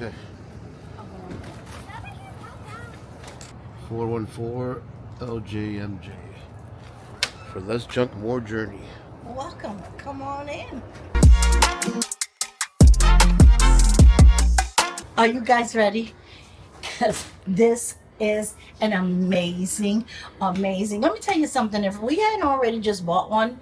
Okay. 414 LJMJ for Less Junk, More Journey. Welcome. Come on in. Are you guys ready? Because this is an amazing. Let me tell you something. If we hadn't already just bought one,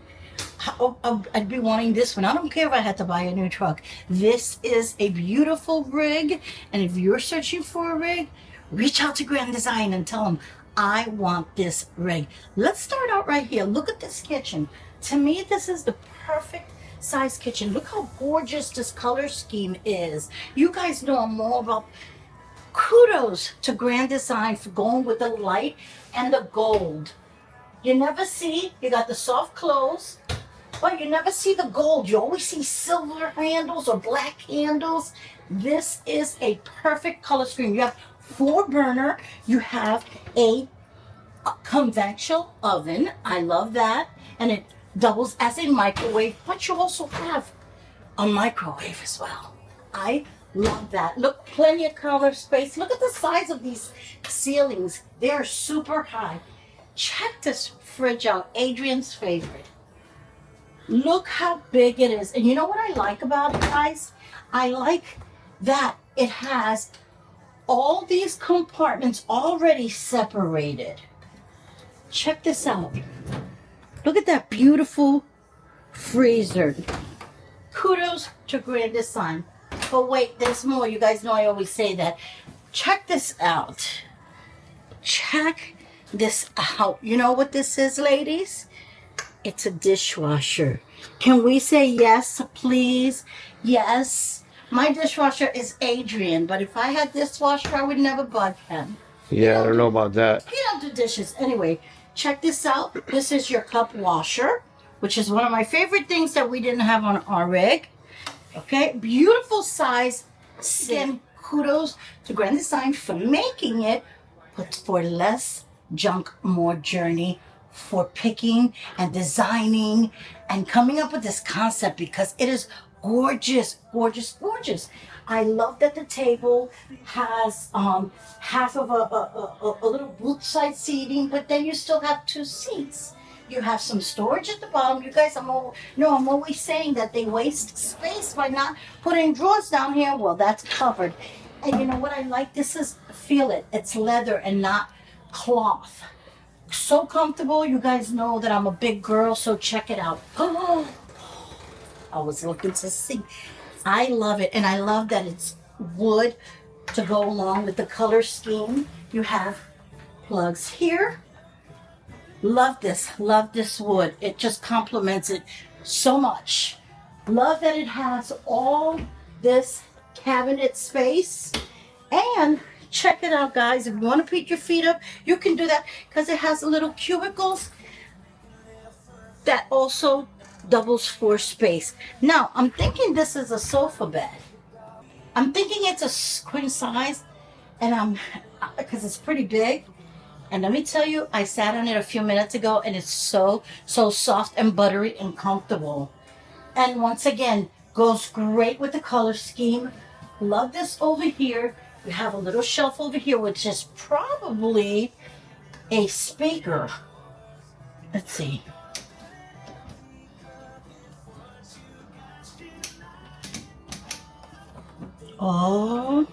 I'd be wanting this one. I don't care if I had to buy a new truck. This is a beautiful rig. And if you're searching for a rig, reach out to Grand Design and tell them, I want this rig. Let's start out right here. Look at this kitchen. To me, this is the perfect size kitchen. Look how gorgeous this color scheme is. You guys know I'm all about. Kudos to Grand Design for going with the light and the gold. You never see, you got the soft clothes, but you never see the gold. You always see silver handles or black handles. This is a perfect color scheme. You have 4-burner. You have a conventional oven. I love that. And it doubles as a microwave, but you also have a microwave as well. I love that. Look, plenty of counter space. Look at the size of these ceilings. They're super high. Check this fridge out. Adrian's favorite. Look how big it is. And you know what I like about it, guys? I like that it has all these compartments already separated. Check this out. Look at that beautiful freezer. Kudos to Grand Design. But wait, there's more. You guys know I always say that. Check this out. Check this out. You know what this is, ladies? It's a dishwasher. Can we say yes, please? Yes. My dishwasher is Adrian, but if I had dishwasher, I would never bug him. Yeah, I don't know about that. He don't do dishes. Anyway, check this out. This is your cup washer, which is one of my favorite things that we didn't have on our rig. Okay, beautiful size. Again, kudos to Grand Design for making it, but for Less Junk, More Journey, for picking and designing and coming up with this concept because it is gorgeous, gorgeous, gorgeous. I love that the table has half of a little booth side seating, but then you still have 2 seats. You have some storage at the bottom. You guys, I'm always saying that they waste space by not putting drawers down here. Well, that's covered. And you know what I like? This is, feel it. It's leather and not cloth. So comfortable. You guys know that I'm a big girl, so check it out. Oh, I was looking to see. I love it. And I love that it's wood to go along with the color scheme. You have plugs here. Love this wood. It just complements it so much. Love that it has all this cabinet space. And check it out, guys. If you want to put your feet up, you can do that because it has little cubicles that also doubles for space. Now, I'm thinking this is a sofa bed. I'm thinking it's a queen size, and because it's pretty big. And let me tell you, I sat on it a few minutes ago and it's so soft and buttery and comfortable. And once again, goes great with the color scheme. Love this over here. You have a little shelf over here, which is probably a speaker. Let's see. Oh,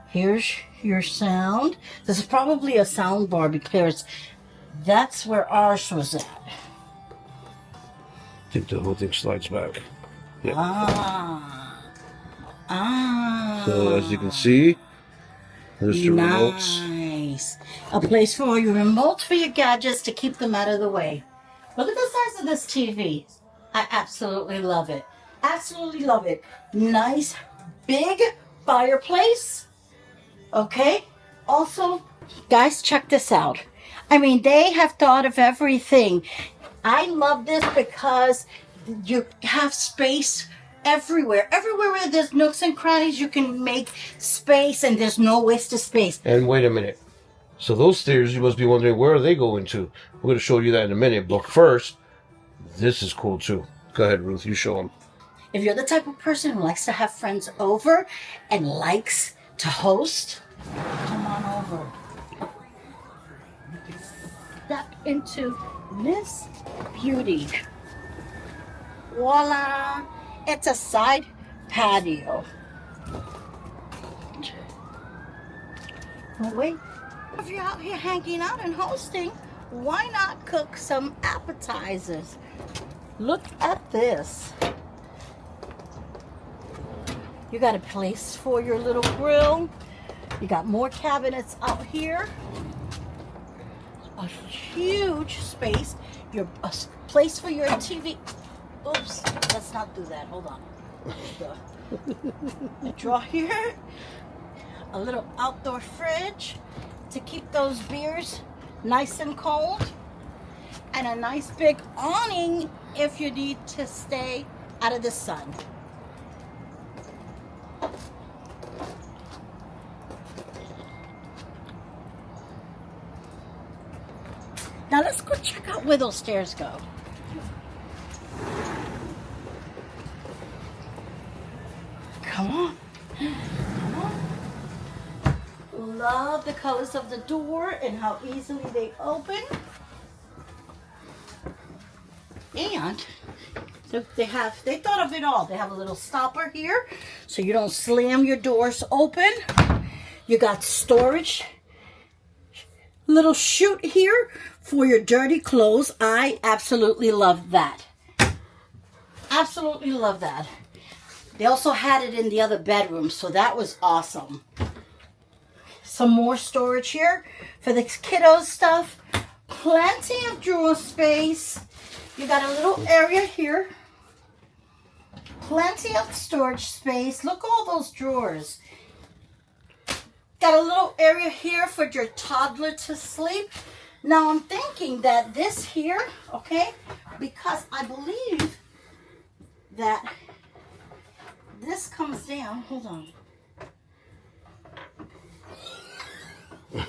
here's your sound. This is probably a sound bar because that's where ours was at. I think the whole thing slides back. Yep. So as you can see, there's your remotes. Nice. A place for all your remotes for your gadgets to keep them out of the way. Look at the size of this TV. I absolutely love it. Absolutely love it. Nice, big fireplace. Okay. Also, guys, check this out. I mean, they have thought of everything. I love this because you have space everywhere. Everywhere where there's nooks and crannies, you can make space and there's no waste of space. And wait a minute. So those stairs, you must be wondering, where are they going to? We're going to show you that in a minute. But first, this is cool too. Go ahead, Ruth. You show them. If you're the type of person who likes to have friends over and likes to host, come on over. Step into this beauty. Voila! It's a side patio. Oh, wait. If you're out here hanging out and hosting, why not cook some appetizers? Look at this. You got a place for your little grill. You got more cabinets out here. A huge space. A place for your TV. Oops, let's not do that. Hold on. A drawer here. A little outdoor fridge to keep those beers nice and cold. And a nice big awning if you need to stay out of the sun. Now let's go check out where those stairs go. Come on. Come on. Love the colors of the door and how easily they open. And they thought of it all. They have a little stopper here so you don't slam your doors open. You got storage. Little chute here for your dirty clothes. I absolutely love that. Absolutely love that. They also had it in the other bedroom, so that was awesome. Some more storage here for the kiddos stuff. Plenty of drawer space. You got a little area here. Plenty of storage space. Look at all those drawers. Got a little area here for your toddler to sleep. Now I'm thinking that this here, okay, because I believe that this comes down. Hold on.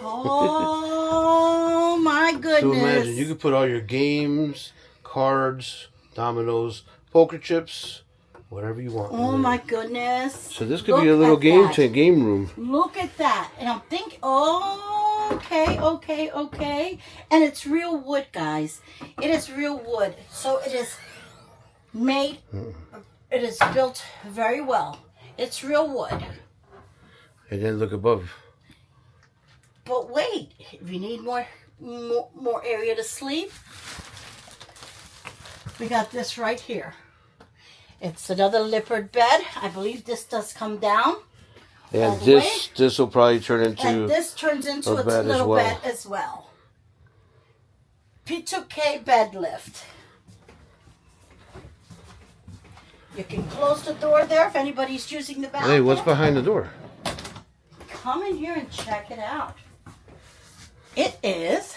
Oh my goodness. So imagine, you could put all your games, cards, dominoes, poker chips, whatever you want. Oh my goodness. So this could be a little game room. Look at that. And I'm thinking, okay. And it's real wood, guys. It is real wood. So it is made, it is built very well. It's real wood. And then look above. But wait, if you need more area to sleep, we got this right here. It's another leopard bed. I believe this does come down. And this will probably turn into and this turns into its little bed as well. P2K bed lift. You can close the door there if anybody's using the bathroom. Hey, what's behind the door? Come in here and check it out. It is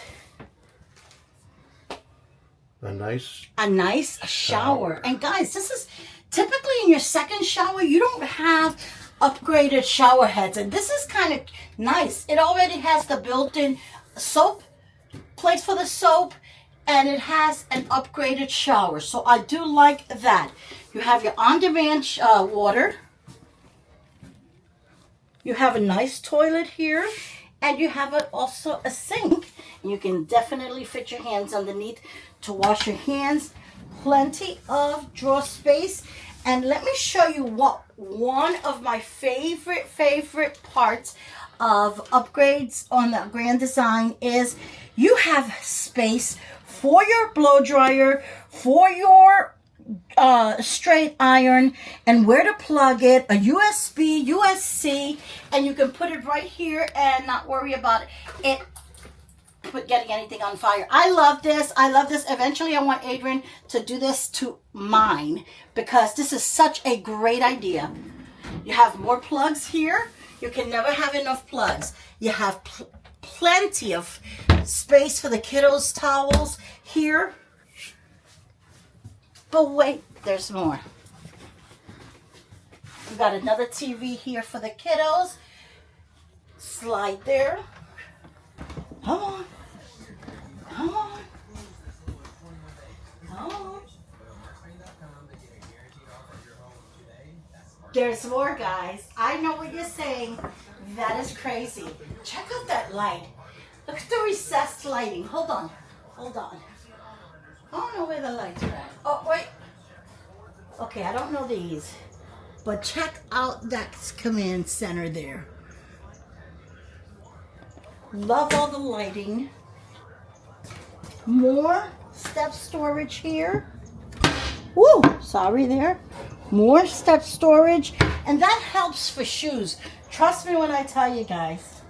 a nice shower. And guys, this is typically in your second shower, you don't have upgraded shower heads. And this is kind of nice. It already has the built-in soap, place for the soap, and it has an upgraded shower. So I do like that. You have your on-demand water. You have a nice toilet here. And you have also a sink. And you can definitely fit your hands underneath to wash your hands. Plenty of drawer space. And let me show you what one of my favorite parts of upgrades on the Grand Design is. You have space for your blow dryer, for your straight iron, and where to plug it, a USB, USB-C, and you can put it right here and not worry about it getting anything on fire. I love this. Eventually I want Adrian to do this to mine because this is such a great idea. You have more plugs here. You can never have enough plugs. You have plenty of space for the kiddos' towels here. But wait, there's more. We got another TV here for the kiddos. Slide there. Come on. Come on. Come on. There's more, guys. I know what you're saying. That is crazy. Check out that light. Look at the recessed lighting. Hold on. Hold on. I don't know where the lights are at. Oh, wait. Okay, I don't know these. But check out that command center there. Love all the lighting. More step storage here. Woo, sorry there. More step storage. And that helps for shoes. Trust me when I tell you guys.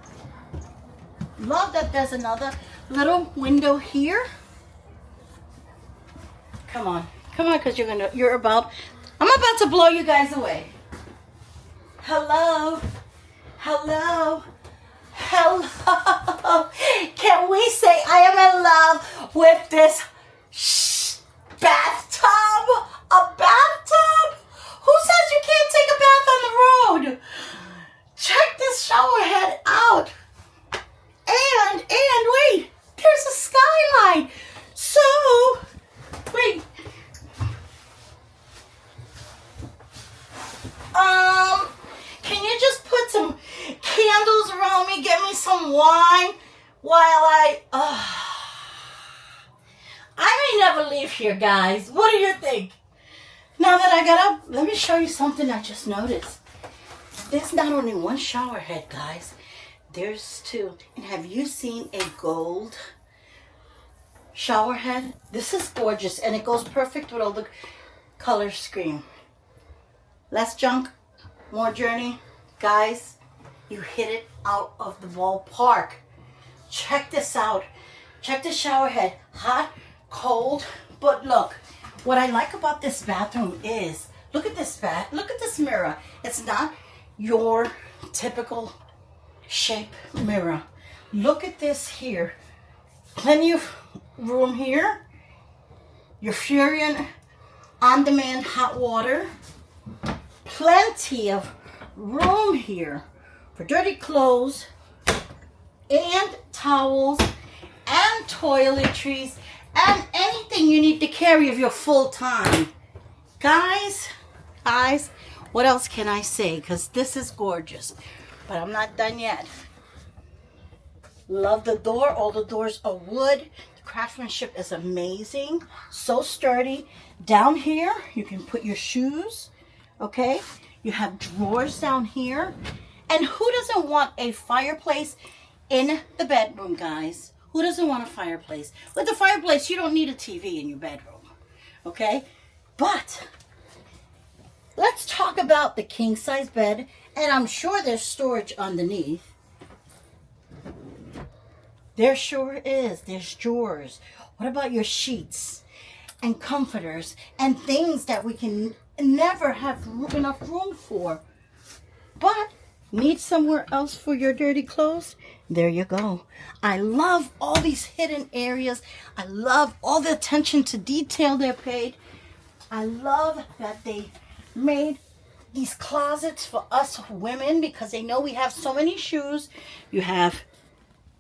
Love that there's another little window here. Come on. Come on, because I'm about to blow you guys away. Hello. Hello. Hello. Can we say I am in love with this bathtub? A bathtub? Who says you can't take a bath on the road? Check this shower head out. And wait, there's a skylight. So, wait. Can you just put some candles around me? Get me some wine while I may never leave here, guys. What do you think? Now that I got up, let me show you something I just noticed. There's not only one shower head, guys. There's two. And have you seen a gold shower head? This is gorgeous, and it goes perfect with all the color scheme. Less junk, more journey. Guys, you hit it out of the ballpark. Check this out. Check the shower head. Hot, cold, but look. What I like about this bathroom is, look at this look at this mirror. It's not your typical shape mirror. Look at this here. Plenty of room here. Your Furion on-demand hot water. Plenty of room here for dirty clothes and towels and toiletries and anything you need to carry if you're full time. Guys, what else can I say? Because this is gorgeous. But I'm not done yet. Love the door. All the doors are wood. The craftsmanship is amazing. So sturdy. Down here, you can put your shoes. Okay? You have drawers down here. And who doesn't want a fireplace in the bedroom, guys? Who doesn't want a fireplace? With a fireplace, you don't need a TV in your bedroom. Okay? But let's talk about the king-size bed. And I'm sure there's storage underneath. There sure is. There's drawers. What about your sheets and comforters and things that we can never have enough room for? But need somewhere else for your dirty clothes? There you go. I love all these hidden areas. I love all the attention to detail they're paid. I love that they made these closets for us women because they know we have so many shoes. You have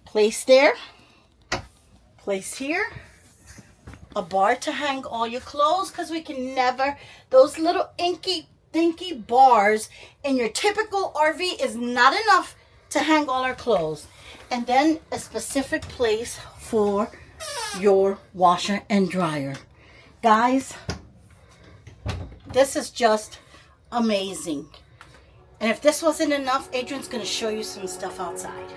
place there, place here, a bar to hang all your clothes because we can never, those little inky dinky bars in your typical RV is not enough to hang all our clothes. And then a specific place for your washer and dryer. Guys, this is just amazing. And if this wasn't enough, Adrian's going to show you some stuff outside.